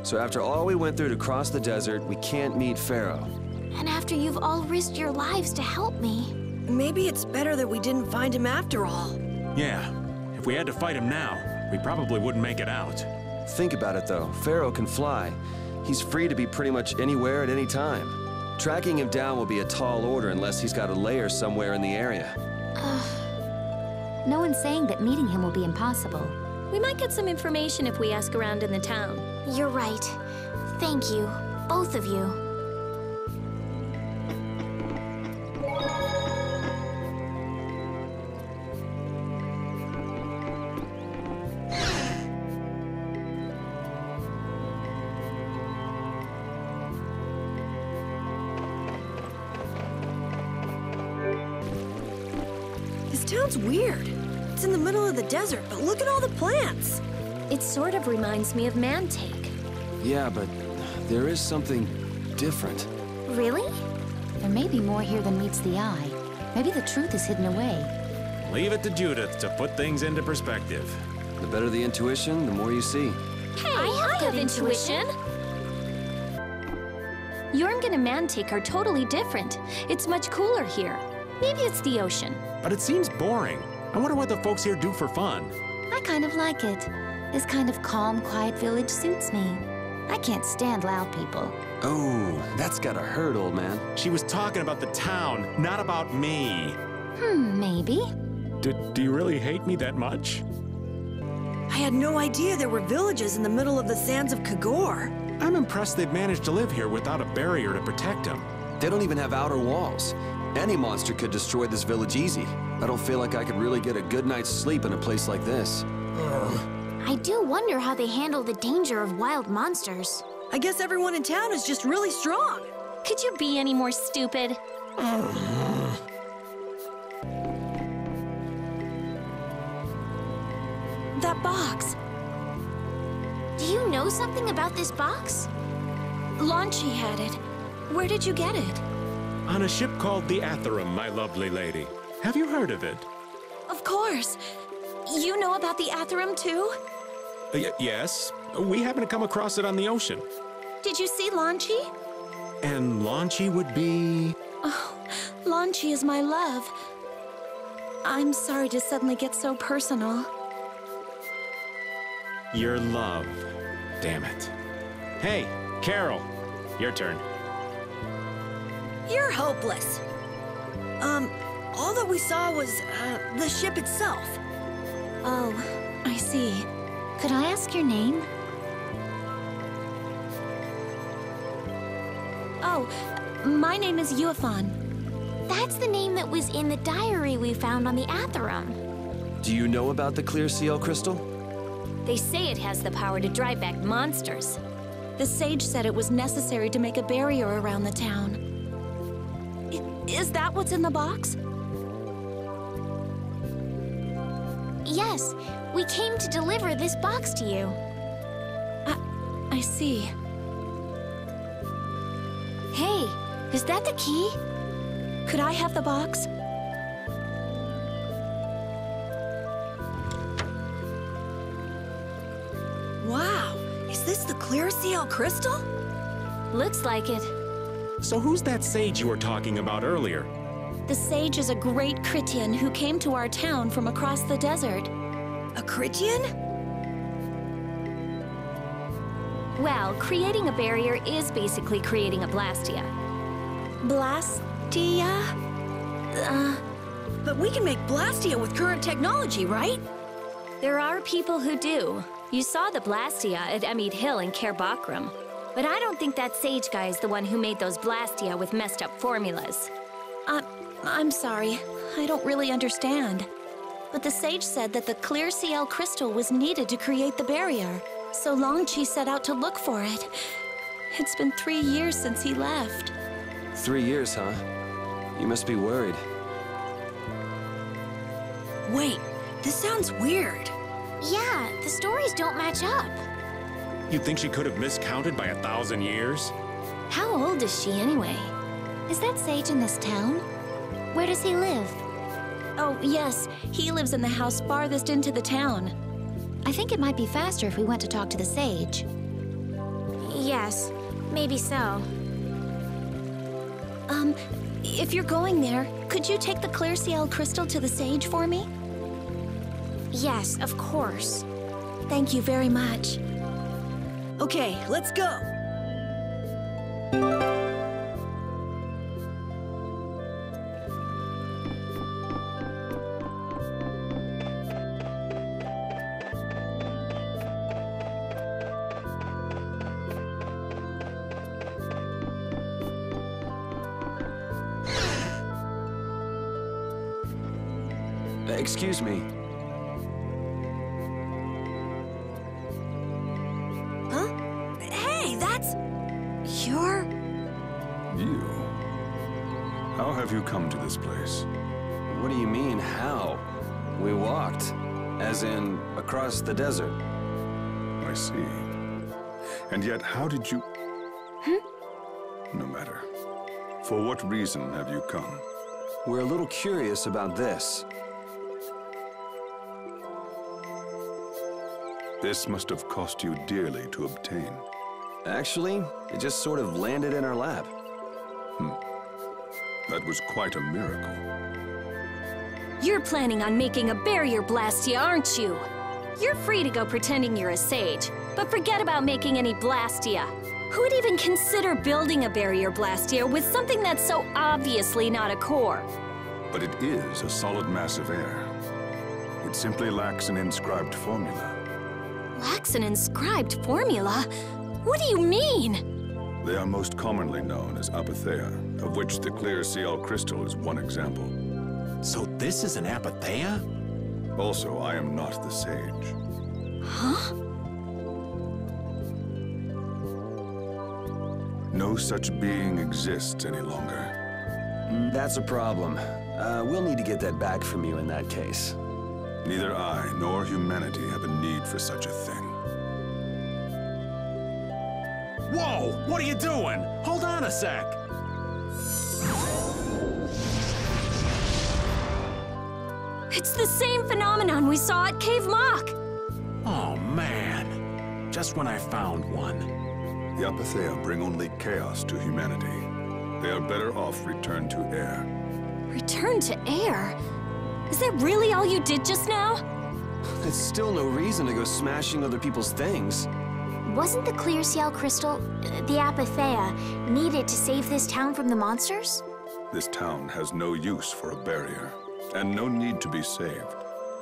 So after all we went through to cross the desert, we can't meet Pharaoh. And after you've all risked your lives to help me. Maybe it's better that we didn't find him after all. Yeah, if we had to fight him now, we probably wouldn't make it out. Think about it though, Pharaoh can fly. He's free to be pretty much anywhere at any time. Tracking him down will be a tall order unless he's got a lair somewhere in the area. No one's saying that meeting him will be impossible. We might get some information if we ask around in the town. You're right. Thank you, both of you. This town's weird. It's in the middle of the desert, but look at all the plants. It sort of reminds me of Mantake. Yeah, but there is something different. Really? There may be more here than meets the eye. Maybe the truth is hidden away. Leave it to Judith to put things into perspective. The better the intuition, the more you see. Hey, I have intuition. Yormgun and Mantake are totally different. It's much cooler here. Maybe it's the ocean. But it seems boring. I wonder what the folks here do for fun. I kind of like it. This kind of calm, quiet village suits me. I can't stand loud people. Oh, that's gotta hurt, old man. She was talking about the town, not about me. Maybe. Do you really hate me that much? I had no idea there were villages in the middle of the sands of Kagor. I'm impressed they've managed to live here without a barrier to protect them. They don't even have outer walls. Any monster could destroy this village easy. I don't feel like I could really get a good night's sleep in a place like this. I do wonder how they handle the danger of wild monsters. I guess everyone in town is just really strong. Could you be any more stupid? That box. Do you know something about this box? Launchy had it. Where did you get it? On a ship called the Atherum, my lovely lady. Have you heard of it? Of course. You know about the Atherum too? Yes. We happened to come across it on the ocean. Did you see Launchy? And Launchy would be... Oh, Launchy is my love. I'm sorry to suddenly get so personal. Your love. Damn it. Hey, Carol. Your turn. You're hopeless. All that we saw was, the ship itself. Oh, I see. Could I ask your name? Oh, my name is Yuafan. That's the name that was in the diary we found on the Atherum. Do you know about the clear seal crystal? They say it has the power to drive back monsters. The sage said it was necessary to make a barrier around the town. Is that what's in the box? Yes, we came to deliver this box to you. I see. Hey, is that the key? Could I have the box? Wow, is this the clear seal crystal? Looks like it. So who's that sage you were talking about earlier? The sage is a great Critian who came to our town from across the desert. A Critian? Well, creating a barrier is basically creating a Blastia. Blastia? But we can make Blastia with current technology, right? There are people who do. You saw the Blastia at Emmead Hill in Cair Bakram. But I don't think that sage guy is the one who made those Blastia with messed up formulas. I'm sorry. I don't really understand. But the sage said that the clear CL crystal was needed to create the barrier. So Longchi set out to look for it. It's been 3 years since he left. 3 years, huh? You must be worried. Wait, this sounds weird. Yeah, the stories don't match up. You think she could have miscounted by 1,000 years? How old is she anyway? Is that sage in this town? Where does he live? Oh, yes. He lives in the house farthest into the town. I think it might be faster if we went to talk to the sage. Yes, maybe so. If you're going there, could you take the clear CL crystal to the sage for me? Yes, of course. Thank you very much. Okay, let's go. Excuse me. Huh? Hey, that's... You're... You? How have you come to this place? What do you mean, how? We walked. As in, across the desert. I see. And yet, how did you... No matter. For what reason have you come? We're a little curious about this. This must have cost you dearly to obtain. Actually, it just sort of landed in our lap. That was quite a miracle. You're planning on making a barrier blastia, aren't you? You're free to go pretending you're a sage, but forget about making any blastia. Who would even consider building a barrier blastia with something that's so obviously not a core? But it is a solid mass of air. It simply lacks an inscribed formula. Lacks an inscribed formula? What do you mean? They are most commonly known as apatheia, of which the clear CL crystal is one example. So this is an apatheia? Also, I am not the sage. Huh? No such being exists any longer. That's a problem. We'll need to get that back from you in that case. Neither I nor humanity have a need for such a thing. Whoa! What are you doing? Hold on a sec! It's the same phenomenon we saw at Cave Mock! Oh, man. Just when I found one. The apatheia bring only chaos to humanity. They are better off returned to air. Return to air? Is that really all you did just now? It's still no reason to go smashing other people's things. Wasn't the clear CL crystal, the apatheia, needed to save this town from the monsters? This town has no use for a barrier, and no need to be saved.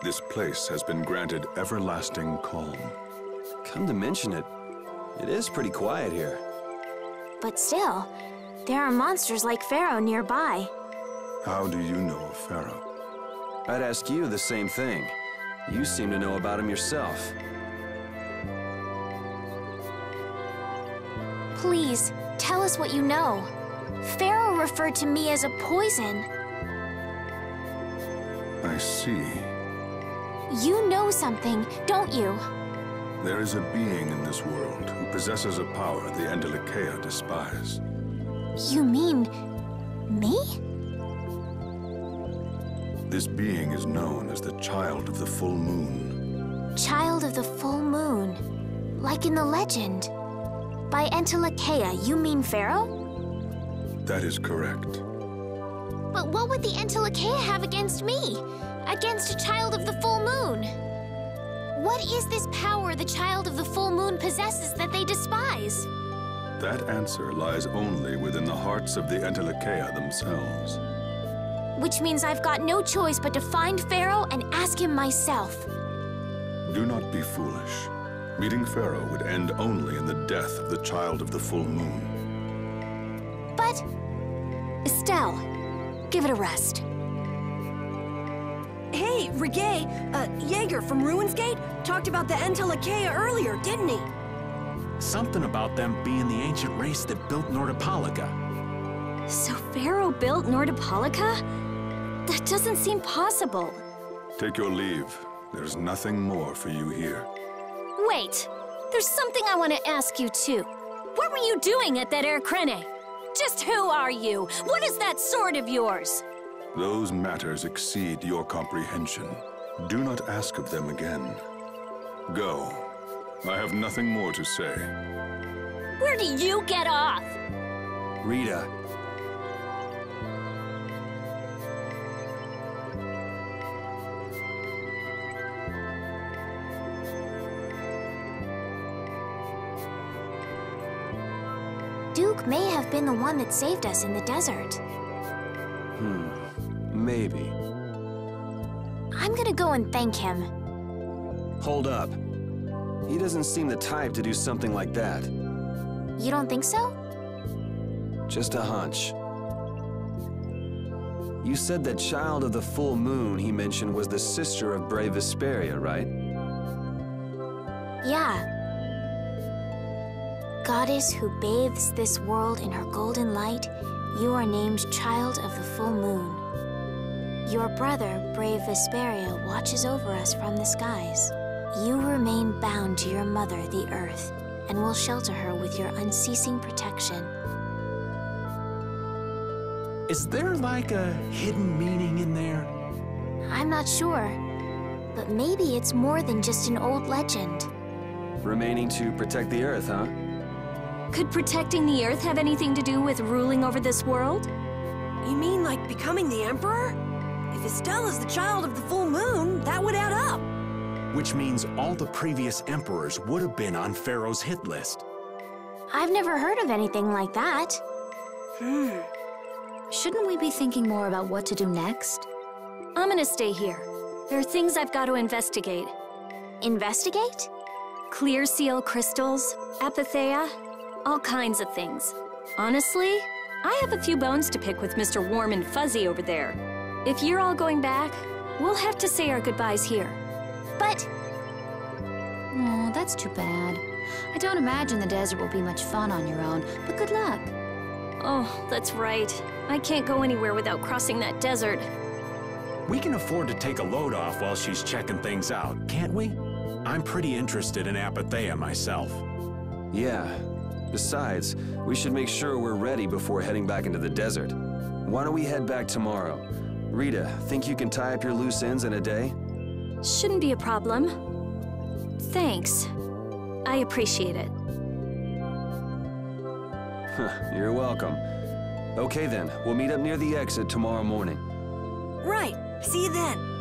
This place has been granted everlasting calm. Come to mention it, it is pretty quiet here. But still, there are monsters like Pharaoh nearby. How do you know of Pharaoh? I'd ask you the same thing. You seem to know about him yourself. Please, tell us what you know. Pharaoh referred to me as a poison. I see. You know something, don't you? There is a being in this world who possesses a power the Entelikeia despise. You mean... me? This being is known as the Child of the Full Moon. Child of the Full Moon. Like in the legend. By Entelikeia, you mean Pharaoh? That is correct. But what would the Entelikeia have against me? Against a Child of the Full Moon? What is this power the Child of the Full Moon possesses that they despise? That answer lies only within the hearts of the Entelikeia themselves. Which means I've got no choice but to find Pharaoh and ask him myself. Do not be foolish. Meeting Pharaoh would end only in the death of the Child of the Full Moon. But... Estelle, give it a rest. Hey, Reggae, Jaeger from Ruins Gate talked about the Entelikeia earlier, didn't he? Something about them being the ancient race that built Nordopolica. So Pharaoh built Nordopolica? That doesn't seem possible. Take your leave. There's nothing more for you here. Wait, there's something I want to ask you too. What were you doing at that Air Crene? Just who are you? What is that sword of yours? Those matters exceed your comprehension. Do not ask of them again. Go. I have nothing more to say. Where do you get off? Rita. Duke may have been the one that saved us in the desert. Maybe. I'm gonna go and thank him. Hold up. He doesn't seem the type to do something like that. You don't think so? Just a hunch. You said that child of the full moon he mentioned was the sister of brave Vesperia, right? Yeah. Goddess who bathes this world in her golden light, you are named Child of the Full Moon. Your brother, brave Vesperia, watches over us from the skies. You remain bound to your mother, the Earth, and will shelter her with your unceasing protection. Is there like a hidden meaning in there? I'm not sure, but maybe it's more than just an old legend. Remaining to protect the Earth, huh? Could protecting the Earth have anything to do with ruling over this world? You mean like becoming the Emperor? If Estella's the child of the full moon, that would add up. Which means all the previous emperors would have been on Pharaoh's hit list. I've never heard of anything like that. Shouldn't we be thinking more about what to do next? I'm gonna stay here. There are things I've got to investigate. Investigate? Clear seal crystals, apatheia, all kinds of things. Honestly, I have a few bones to pick with Mr. Warm and Fuzzy over there. If you're all going back, we'll have to say our goodbyes here. But Oh, that's too bad. I don't imagine the desert will be much fun on your own, but good luck. Oh, that's right. I can't go anywhere without crossing that desert. We can afford to take a load off while she's checking things out, can't we? I'm pretty interested in apatheia myself. Yeah. Besides, we should make sure we're ready before heading back into the desert. Why don't we head back tomorrow? Rita, think you can tie up your loose ends in a day? Shouldn't be a problem. Thanks. I appreciate it. You're welcome. Okay then, we'll meet up near the exit tomorrow morning. Right. See you then.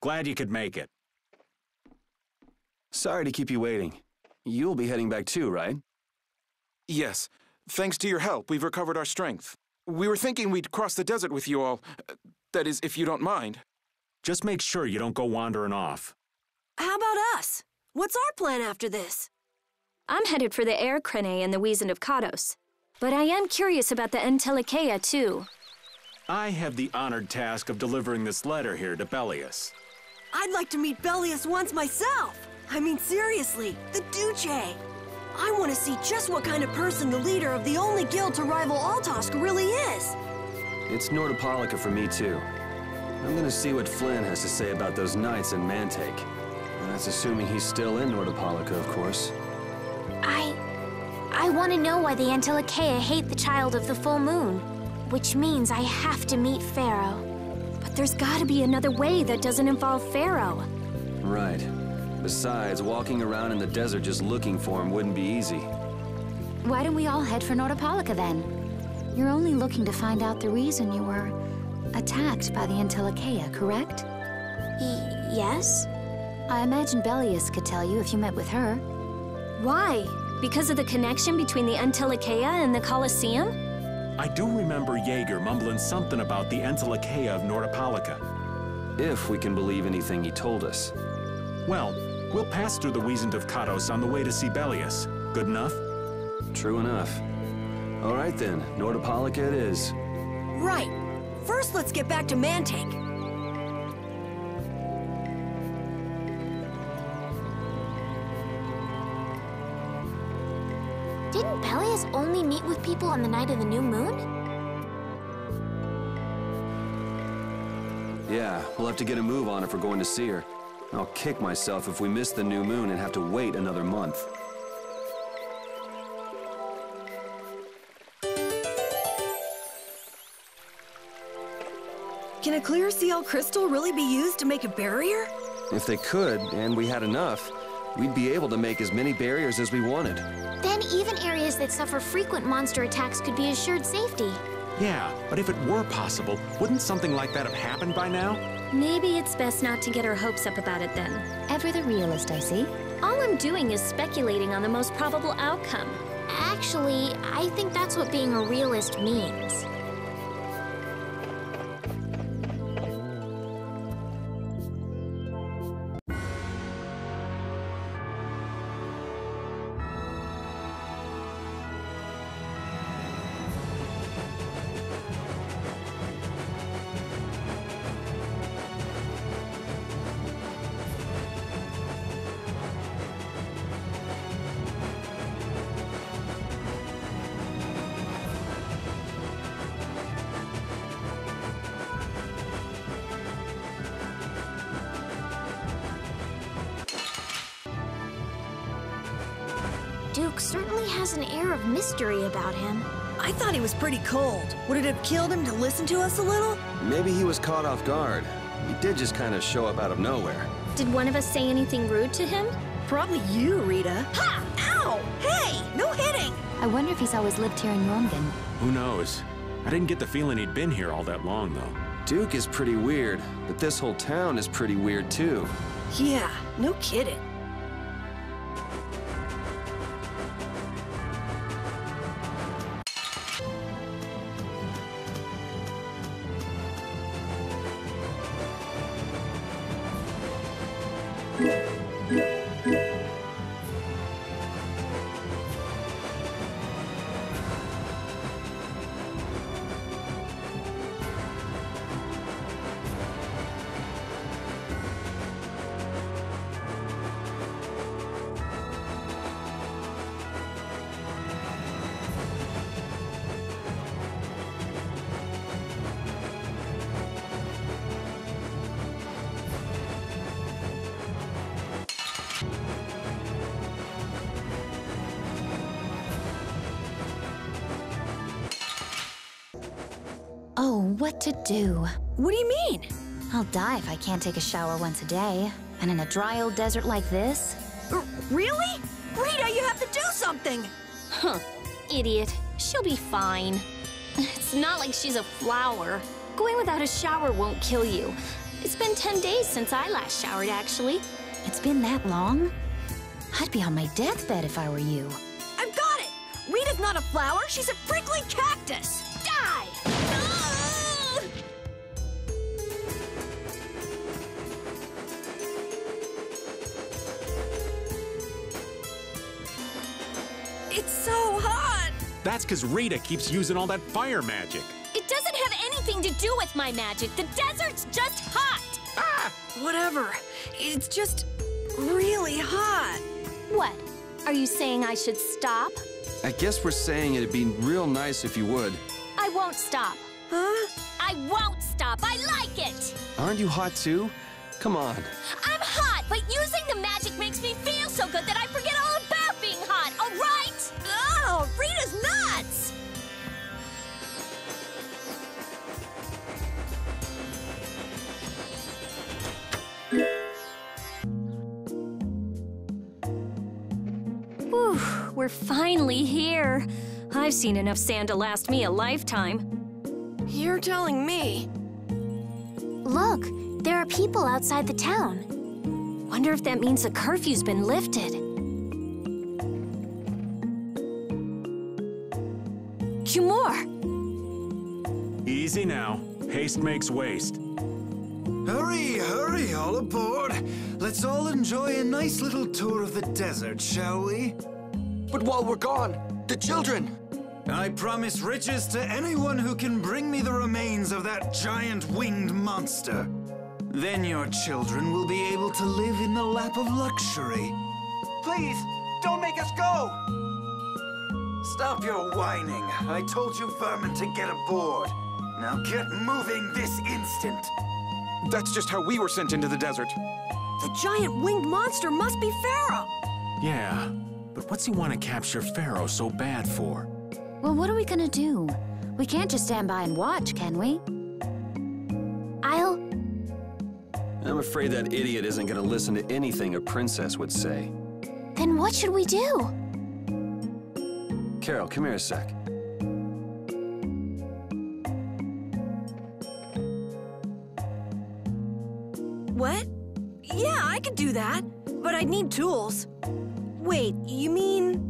Glad you could make it. Sorry to keep you waiting. You'll be heading back too, right? Yes. Thanks to your help, we've recovered our strength. We were thinking we'd cross the desert with you all. That is, if you don't mind. Just make sure you don't go wandering off. How about us? What's our plan after this? I'm headed for the Air Crane and the Wizened of Kados. But I am curious about the Entelikeia, too. I have the honored task of delivering this letter here to Belius. I'd like to meet Belius once myself. I mean, seriously, the Duce. I want to see just what kind of person the leader of the only guild to rival Altosk really is. It's Nordopolica for me, too. I'm gonna see what Flynn has to say about those knights in Mantake. That's assuming he's still in Nordopolica, of course. I want to know why the Entelikeia hate the child of the full moon. Which means I have to meet Pharaoh. But there's gotta be another way that doesn't involve Pharaoh. Right. Besides, walking around in the desert just looking for him wouldn't be easy. Why don't we all head for Nordopolica then? You're only looking to find out the reason you were attacked by the Entelikeia, correct? Yes? I imagine Belius could tell you if you met with her. Why? Because of the connection between the Entelikeia and the Colosseum? I do remember Jaeger mumbling something about the Entelikeia of Nordopolica. If we can believe anything he told us. Well, we'll pass through the Wizened of Kados on the way to see Belius. Good enough? True enough. All right then, Nordopolica it is. Right. First, let's get back to Mantake. Didn't Peleus only meet with people on the night of the new moon? Yeah, we'll have to get a move on if we're going to see her. I'll kick myself if we miss the new moon and have to wait another month. Can a clear CL crystal really be used to make a barrier? If they could, and we had enough, we'd be able to make as many barriers as we wanted. Then even areas that suffer frequent monster attacks could be assured safety. Yeah, but if it were possible, wouldn't something like that have happened by now? Maybe it's best not to get our hopes up about it then. Ever the realist, I see. All I'm doing is speculating on the most probable outcome. Actually, I think that's what being a realist means. Duke certainly has an air of mystery about him. I thought he was pretty cold. Would it have killed him to listen to us a little? Maybe he was caught off guard. He did just kind of show up out of nowhere. Did one of us say anything rude to him? Probably you, Rita. Ha! Ow! Hey! No hitting! I wonder if he's always lived here in Jormungand. Who knows? I didn't get the feeling he'd been here all that long, though. Duke is pretty weird, but this whole town is pretty weird too. Yeah, no kidding. Oh, what to do? What do you mean? I'll die if I can't take a shower once a day. And in a dry old desert like this? Really? Rita, you have to do something! Huh. Idiot. She'll be fine. It's not like she's a flower. Going without a shower won't kill you. It's been 10 days since I last showered, actually. It's been that long? I'd be on my deathbed if I were you. I've got it! Rita's not a flower, she's a prickly cactus! Die! Ah! It's so hot! That's because Rita keeps using all that fire magic. It doesn't have anything to do with my magic. The desert's just hot! Ah! Whatever. It's just really hot. What? Are you saying I should stop? I guess we're saying it'd be real nice if you would. I won't stop. Huh? I won't stop. I like it! Aren't you hot too? Come on. I'm hot, but using the magic makes me feel so good that I forget all about being hot, all right? Oh, Rita's nuts! Whew, we're finally here. I've seen enough sand to last me a lifetime. You're telling me. Look, there are people outside the town. Wonder if that means the curfew's been lifted. Cumore! Easy now. Haste makes waste. Hurry, hurry, all aboard. Let's all enjoy a nice little tour of the desert, shall we? But while we're gone, the children! I promise riches to anyone who can bring me the remains of that giant winged monster. Then your children will be able to live in the lap of luxury. Please, don't make us go! Stop your whining. I told you vermin to get aboard. Now get moving this instant. That's just how we were sent into the desert. The giant winged monster must be Pharaoh! Yeah, but what's he want to capture Pharaoh so bad for? Well, what are we gonna do? We can't just stand by and watch, can we? I'm afraid that idiot isn't gonna listen to anything a princess would say. Then what should we do? Carol, come here a sec. What? Yeah, I could do that. But I'd need tools. Wait, you mean...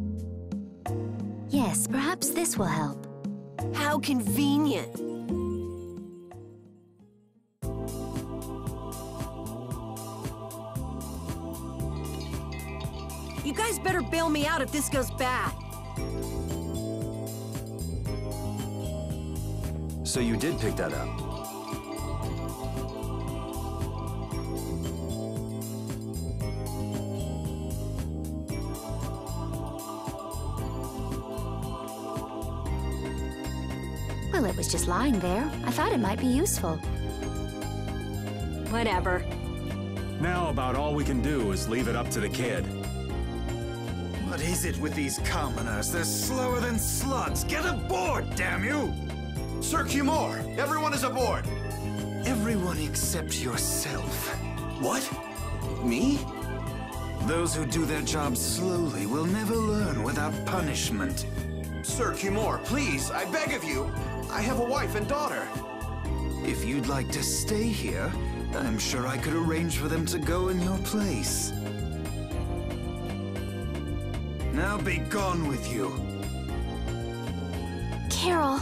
Yes, perhaps this will help. How convenient. You guys better bail me out if this goes bad. So you did pick that up? Well, it was just lying there. I thought it might be useful. Whatever. Now about all we can do is leave it up to the kid. What is it with these commoners? They're slower than slugs. Get aboard, damn you! Sir Cumore, everyone is aboard! Everyone except yourself. What? Me? Those who do their jobs slowly will never learn without punishment. Sir Cumore, please, I beg of you. I have a wife and daughter. If you'd like to stay here, I'm sure I could arrange for them to go in your place. Now be gone with you. Carol.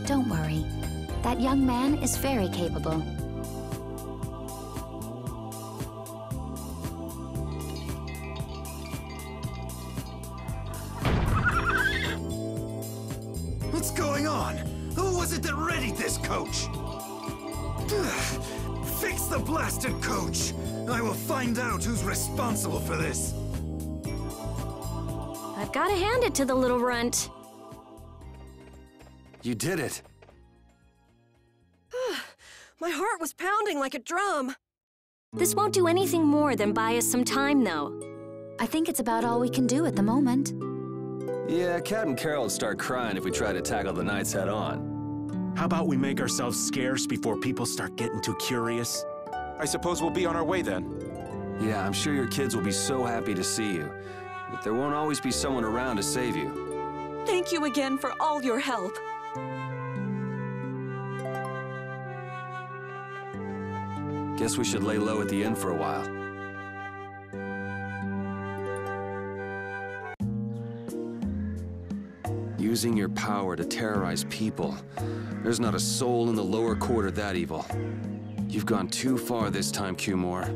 Don't worry. That young man is very capable. What's going on? Who was it that readied this coach? Fix the blasted coach! I will find out who's responsible for this. I've got to hand it to the little runt. You did it. My heart was pounding like a drum. This won't do anything more than buy us some time, though. I think it's about all we can do at the moment. Yeah, Cat and Carol would start crying if we tried to tackle the knights head on. How about we make ourselves scarce before people start getting too curious? I suppose we'll be on our way then. Yeah, I'm sure your kids will be so happy to see you. But there won't always be someone around to save you. Thank you again for all your help. Guess we should lay low at the inn for a while. Using your power to terrorize people. There's not a soul in the lower quarter that evil. You've gone too far this time, Cumore.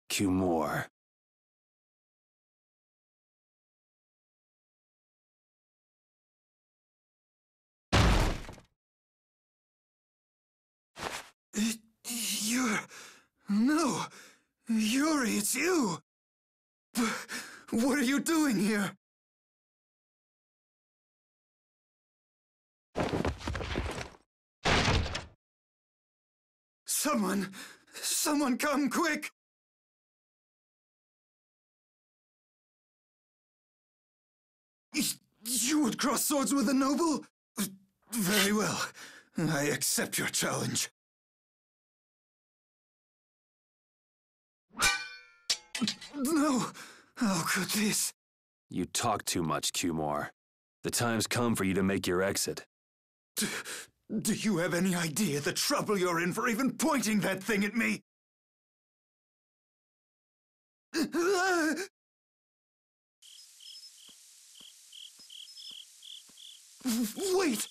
Cumore. No! Yuri, it's you! What are you doing here? Someone come quick! You would cross swords with a noble? Very well. I accept your challenge. No! How could this? You talk too much, Cumore. The time's come for you to make your exit. Do you have any idea the trouble you're in for even pointing that thing at me? Wait!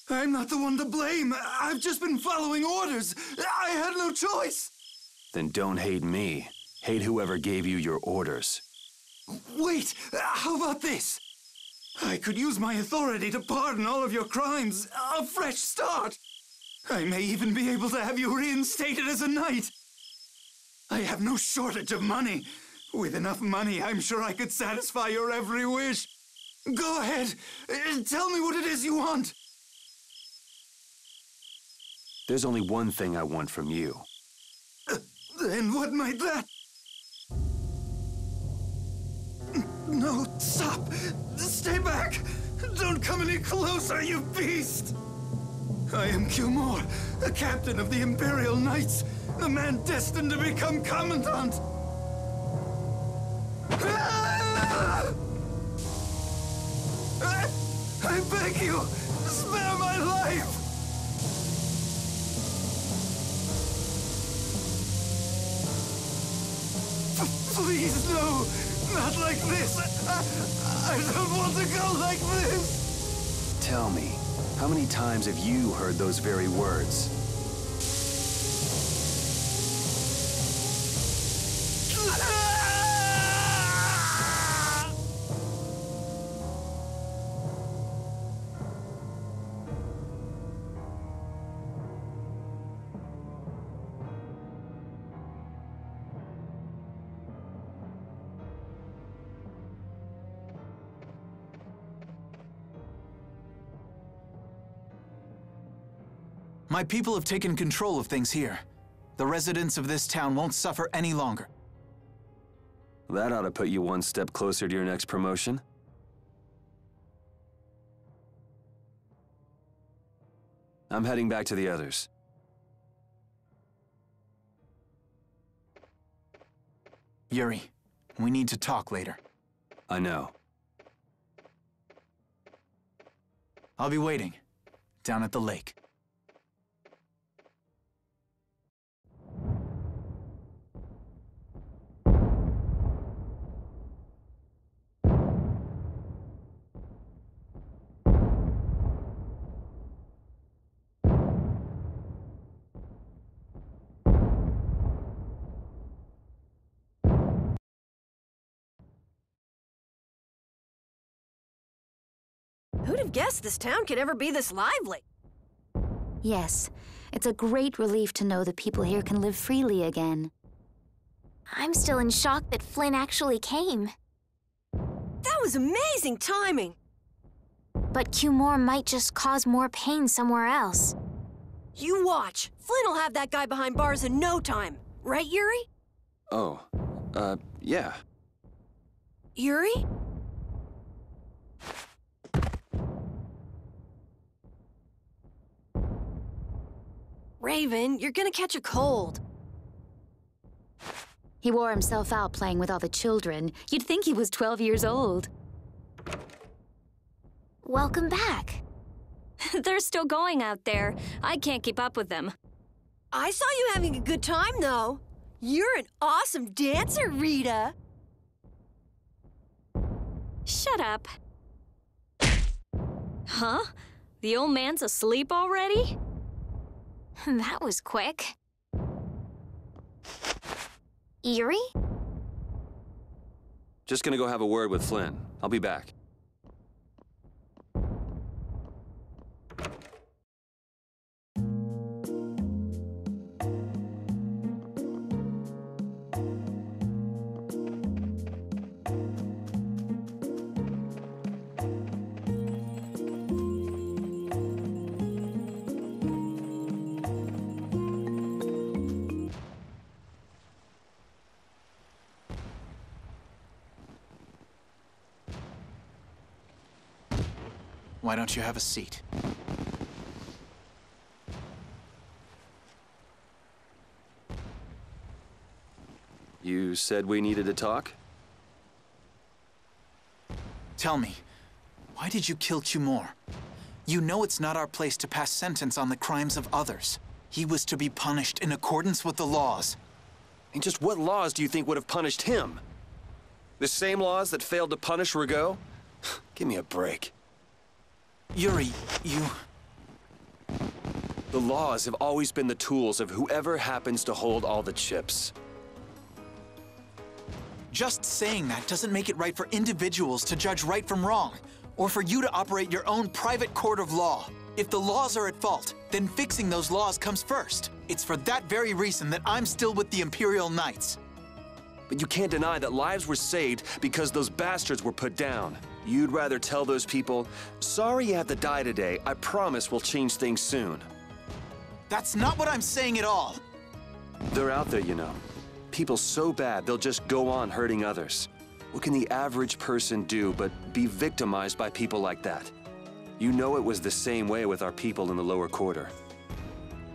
I'm not the one to blame. I've just been following orders. I had no choice. Then don't hate me. Hate whoever gave you your orders. Wait! How about this? I could use my authority to pardon all of your crimes. A fresh start! I may even be able to have you reinstated as a knight. I have no shortage of money. With enough money, I'm sure I could satisfy your every wish. Go ahead. Tell me what it is you want. There's only one thing I want from you. Then what might that... No, stop! Stay back! Don't come any closer, you beast! I am Cumor, a captain of the Imperial Knights, the man destined to become Commandant! I beg you, spare my life! Please, no! Not like this! I don't want to go like this! Tell me, how many times have you heard those very words? My people have taken control of things here. The residents of this town won't suffer any longer. That ought to put you one step closer to your next promotion. I'm heading back to the others. Yuri, we need to talk later. I know. I'll be waiting, down at the lake. Who'd have guessed this town could ever be this lively? Yes, it's a great relief to know the people here can live freely again. I'm still in shock that Flynn actually came. That was amazing timing! But Cumor might just cause more pain somewhere else. You watch. Flynn will have that guy behind bars in no time. Right, Yuri? Oh, yeah. Yuri? Raven, you're gonna catch a cold. He wore himself out playing with all the children. You'd think he was 12 years old. Welcome back. They're still going out there. I can't keep up with them. I saw you having a good time, though. You're an awesome dancer, Rita. Shut up. Huh? The old man's asleep already? That was quick. Yuri? Just gonna go have a word with Flynn. I'll be back. Why don't you have a seat? You said we needed to talk? Tell me, why did you kill Cumor? You know it's not our place to pass sentence on the crimes of others. He was to be punished in accordance with the laws. And just what laws do you think would have punished him? The same laws that failed to punish Rigaud? Give me a break. Yuri, you... The laws have always been the tools of whoever happens to hold all the chips. Just saying that doesn't make it right for individuals to judge right from wrong, or for you to operate your own private court of law. If the laws are at fault, then fixing those laws comes first. It's for that very reason that I'm still with the Imperial Knights. But you can't deny that lives were saved because those bastards were put down. You'd rather tell those people, sorry you have to die today, I promise we'll change things soon. That's not what I'm saying at all. They're out there, you know. People so bad they'll just go on hurting others. What can the average person do but be victimized by people like that? You know it was the same way with our people in the lower quarter.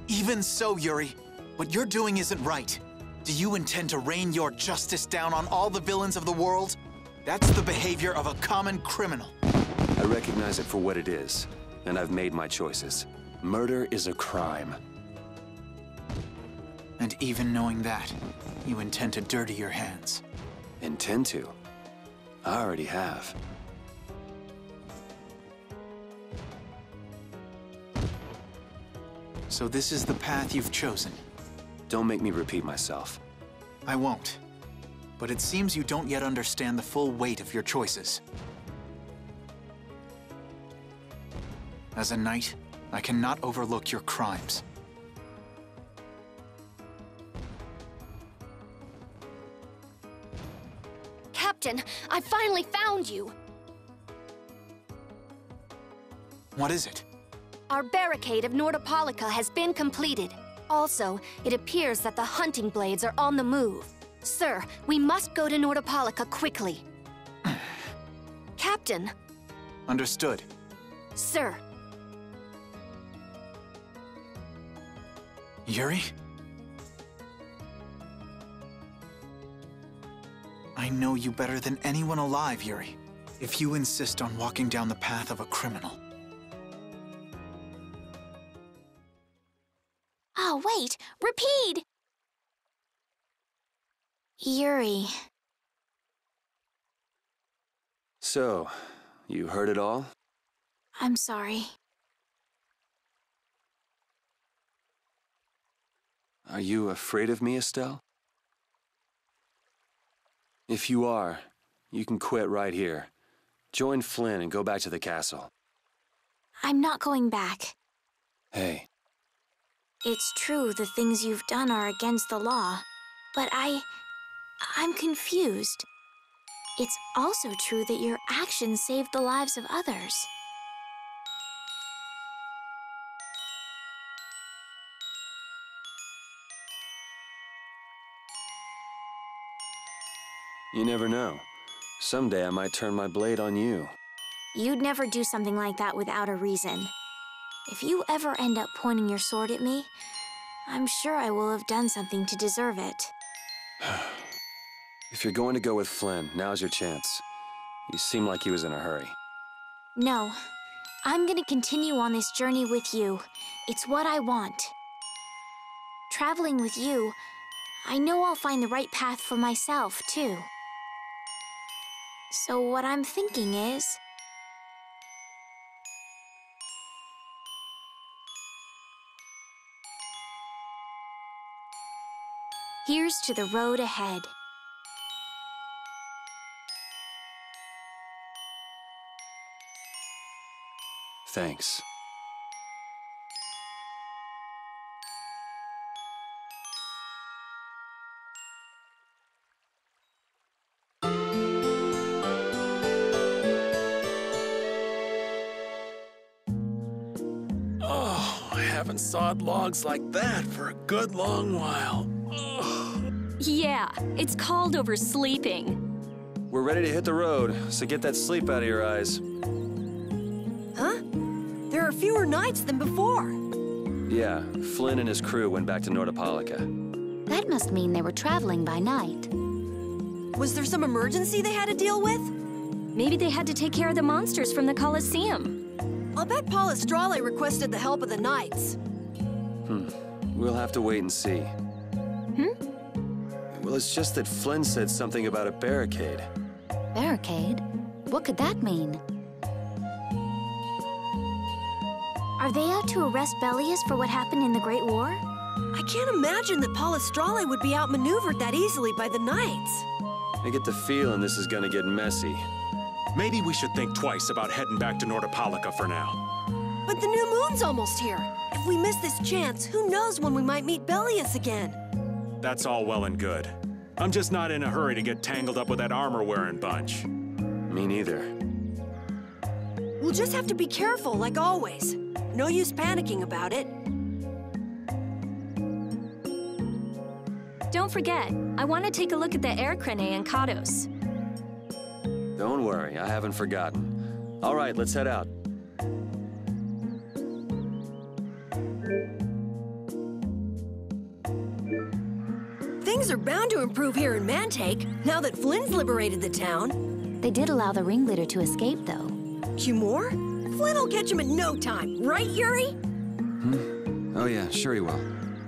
Even so, Yuri, what you're doing isn't right. Do you intend to rain your justice down on all the villains of the world? That's the behavior of a common criminal. I recognize it for what it is, and I've made my choices. Murder is a crime. And even knowing that, you intend to dirty your hands. Intend to? I already have. So this is the path you've chosen. Don't make me repeat myself. I won't. But it seems you don't yet understand the full weight of your choices. As a knight, I cannot overlook your crimes. Captain, I finally found you! What is it? Our barricade of Nordopolica has been completed. Also, it appears that the hunting blades are on the move. Sir, we must go to Nordopolica quickly. Captain! Understood. Sir! Yuri? I know you better than anyone alive, Yuri. If you insist on walking down the path of a criminal. Oh, wait! Repeat! Yuri. So, you heard it all? I'm sorry. Are you afraid of me, Estelle? If you are, you can quit right here. Join Flynn and go back to the castle. I'm not going back. Hey. It's true the things you've done are against the law, but I'm confused. It's also true that your actions saved the lives of others. You never know. Someday I might turn my blade on you. You'd never do something like that without a reason. If you ever end up pointing your sword at me, I'm sure I will have done something to deserve it. If you're going to go with Flynn, now's your chance. You seem like he was in a hurry. No, I'm gonna continue on this journey with you. It's what I want. Traveling with you, I know I'll find the right path for myself, too. So what I'm thinking is... here's to the road ahead. Thanks. Oh, I haven't sawed logs like that for a good long while. Yeah, it's called oversleeping. We're ready to hit the road, so get that sleep out of your eyes. Huh? There are fewer knights than before. Yeah, Flynn and his crew went back to Nordopolica. That must mean they were traveling by night. Was there some emergency they had to deal with? Maybe they had to take care of the monsters from the Colosseum. I'll bet Palestrale requested the help of the knights. We'll have to wait and see. Well, it's just that Flynn said something about a barricade. Barricade? What could that mean? Are they out to arrest Bellius for what happened in the Great War? I can't imagine that Palestrale would be outmaneuvered that easily by the knights. I get the feeling this is gonna get messy. Maybe we should think twice about heading back to Nordopolica for now. But the new moon's almost here. If we miss this chance, who knows when we might meet Belius again? That's all well and good. I'm just not in a hurry to get tangled up with that armor-wearing bunch. Me neither. We'll just have to be careful, like always. No use panicking about it. Don't forget, I want to take a look at the air crane and Kados. Don't worry, I haven't forgotten. All right, let's head out. Things are bound to improve here in Mantake, now that Flynn's liberated the town. They did allow the ringleader to escape, though. Humor? Flynn will catch him in no time, right, Yuri? Oh yeah, sure he will.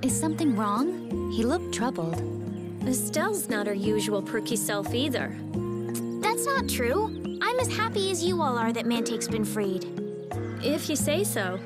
Is something wrong? He looked troubled. Estelle's not her usual perky self either. That's not true. I'm as happy as you all are that Mantake's been freed. If you say so.